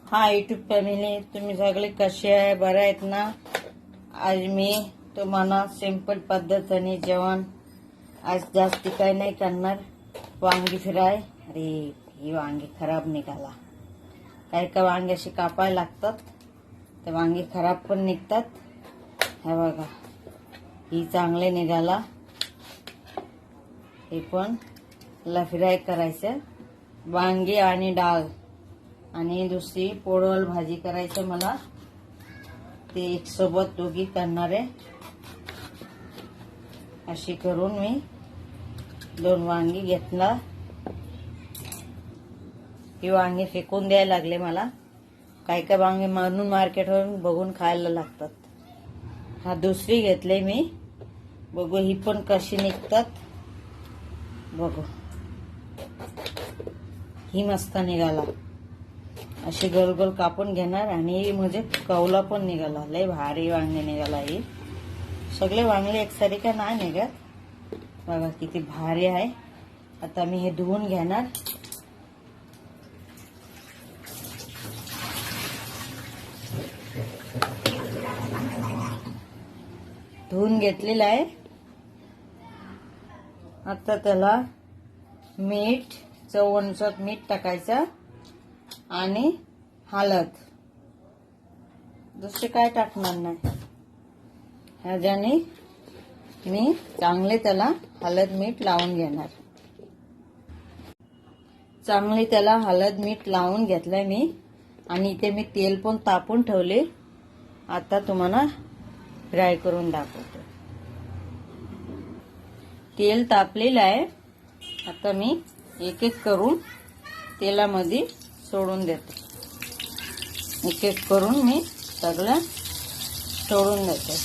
हा YouTube family, तुम्ही सगळे कसे आहे? बरे आहेत ना? आज मी तुम्हाला सिंपल पद्धतीने जेवण, आज जास्ती काही नाही करणार. वांगी फ्राय. अरे ही वांगी खराब निघाला. काही काही वांगी अशी कापायला लागतात, ते वांगी खराब पण निघतात. हे बघा, ही चांगले निघाला. हे पण फ्राय करायचं. वांगी आणि डाळ आणि दुसरी पोळवल भाजी करायचं मला. ते एक सोबत दोघी करणार आहे. अशी करून मी 2 वांगी घेतला. ही वांगी फेकून द्यायला लागले मला. काही काही वांगी म्हणून मार्केटवरून बघून खायला लागतात. हा दुसरी घेतले मी. बघू ही पण कशी निघतात. बघू, ही मस्त निघाला. अशी गोल गोल कापून घेणार आणि म्हणजे कवला पण निघाला. लय भारी वांगे निघाला. ही सगळे वांगले एकसारखे नाही निघत. बघा किती भारी आहे. आता मी हे धुवून घेणार. धुवून घेतलेलं आहे. आता त्याला मीठ, चवीनुसार मीठ टाकायचं आणि हळद. दुसरे काय टाकणार नाही. ह्याच्याने मी चांगले त्याला हळद मीठ लावून घेणार. चांगले त्याला हळद मीठ लावून घेतलंय मी. आणि इथे मी तेल पण तापून ठेवले. आता तुम्हाला फ्राय करून दाखवतो. तेल तापलेलं आहे. आता मी एक एक करून तेलामध्ये सोडून देते. एक एक करून मी सगळं सोडून देते.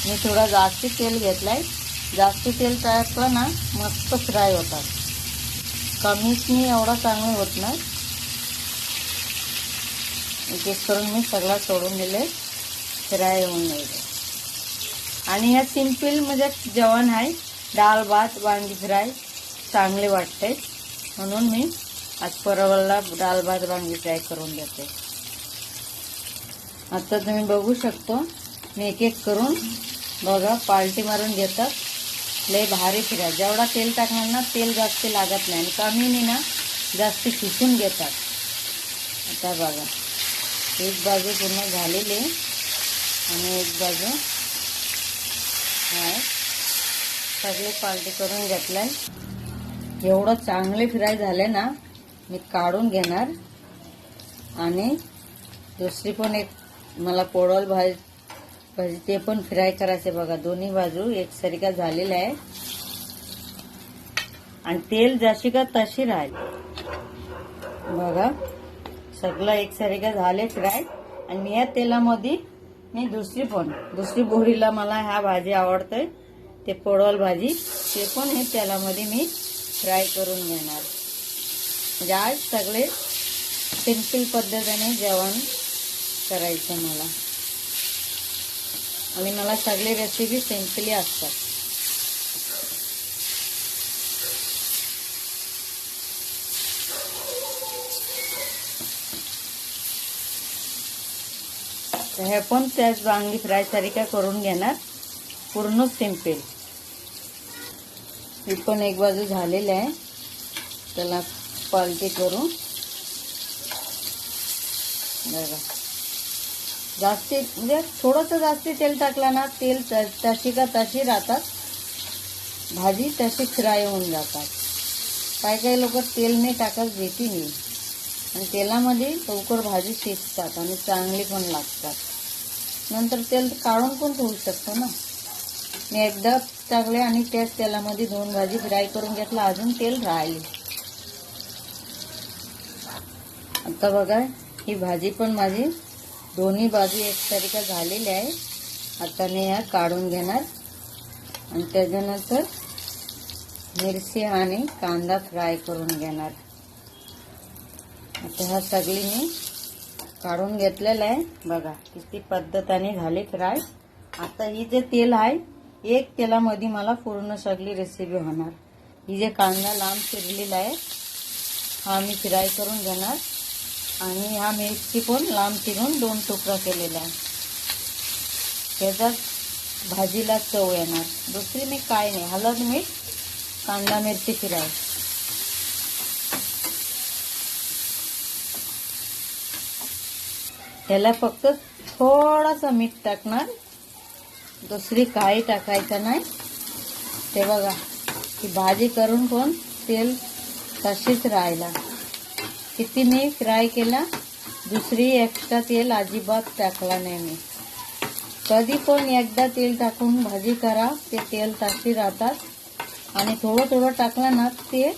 मी थोडा जास्त तेल घेतलाय. जास्त तेल टाकलं ना मस्त फ्राय होतात. कमीच एवढा चांगलं होत नाही. एक एक करून मी सगळं सोडून दिले. फ्राय होऊन गेले. आणि ह्या सिंपल म्हणजे जेवण आहे. डाळ भात वांगी फ्राय चांगले वाटते, म्हणून मी आज परवलला डाळ भात वांगी फ्राय करून देते. आता तुम्ही बघू शकतो मी एक एक करून बघा पालटी मारून घेतात. लय भारी फ्राय. जेवढा तेल टाकणार ना तेल जास्त लागत नाही. आणि कमीने ना जास्त खिसून घेतात. आता बघा एक बाजू पूर्ण झालेली आणि एक बाजू आहे. सगळे पालटी करून घेतलाय. एवढं चांगले फ्राय झाले ना मी काढून घेणार. आणि दुसरी पण एक मला पोळवल भाजी ते पण फ्राय करायचे. बघा दोन्ही बाजू एकसारखा झालेला आहे. आणि तेल जशी का तशी राहील. बघा सगळं एकसारखं झाले फ्राय. आणि या तेलामध्ये मी दुसरी बोरीला मला ह्या भाजी आवडते, ते पोळवल भाजी, ते पण हे तेलामध्ये मी फ्राय करून घेणार. म्हणजे आज सगळे सिंपल पद्धतीने जेवण करायचं मला. आणि मला सगळे रेसिपी सिंपली असतात. हे पण त्याच वांगी फ्राय सारखा करून घेणार. पूर्ण सिंपल. हे पण एक बाजू झालेलं आहे. त्याला पालटी करून बघा. जास्ती म्हणजे थोडंसं जास्ती तेल टाकलं ना तेल तशी का तशी राहतात. भाजी तशी फ्राय होऊन जातात. काही काही लोक तेल नाही टाकत भीती नाही. आणि तेलामध्ये लवकर भाजी शिजतात आणि चांगली पण लागतात. नंतर तेल काढून पण ठेवू शकतो ना. मी एकदा टाकले आणि त्याच तेलामध्ये 2 भाजी फ्राय करून घेतला. अजून तेल राहिले. आता बघा ही भाजी पण माझी दोन्ही बाजू एकसारखं झालेली आहे. आता मी या काढून घेणार. आणि त्याच्यानंतर मिरची आणि कांदा फ्राय करून घेणार. आता हा सगळी मी काढून घेतलेला आहे. बघा किती पद्धतीने झाले फ्राय. आता ही जे तेल आहे एक तेलामध्ये मला पूर्ण सगळी रेसिपी होणार. ही जे कांदा लांब चिरलेला आहे हा मी फ्राय करून घेणार आणि हा मिरची पण लांब चिरून 2 तुकडा केलेला आहे. त्याच्यात भाजीला चव येणार. दुसरी मी काय नाही, हळद मीठ कांदा मिरची फ्राय. त्याला फक्त थोडासा मीठ टाकणार, दुसरी काही टाकायचं नाही. ते बघा ही भाजी करून पण तेल तशीच राहिला. किती मी फ्राय केला, दुसरी एक्स्ट्रा तेल अजिबात टाकला नाही मी. कधी पण एकदा तेल टाकून भाजी करा, ते तेल तशी राहतात आणि थोडं थोडं टाकलं ना ते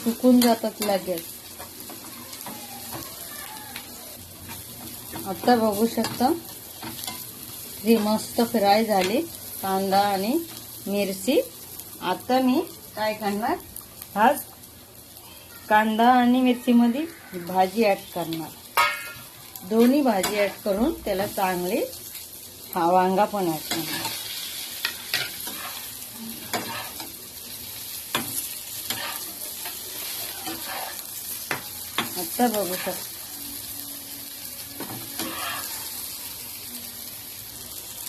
सुकून जातात लगेच. आता बघू शकता ही मस्त फ्राय झाली कांदा आणि मिरची. आता मी काय करणार, हा कांदा आणि मिरची मध्ये भाजी ऍड करणार. दोन्ही भाजी ऍड करून त्याला चांगले वांगा पण ऍड करणार. आता बघू शकता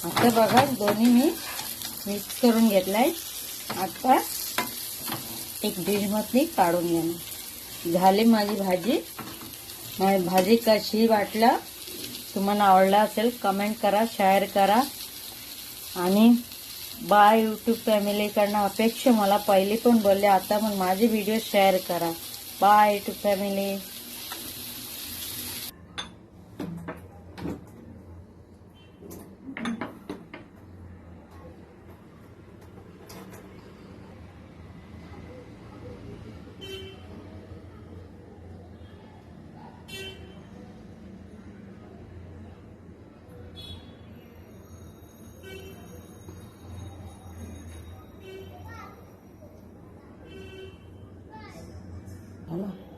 आता बघा दोन्ही मी मिक्स करून घेतलाय. आता एक डिश मध्ये काढून घेणार. झाली माझी भाजी. माझी भाजी कशी वाटला, तुम्हाला आवडला असेल कमेंट करा, शेअर करा आणि बाय यूट्यूब फॅमिलीकडनं अपेक्षा. मला पहिले पण बोलले, आता पण माझे व्हिडिओ शेअर करा. Bye YouTube family. Hola.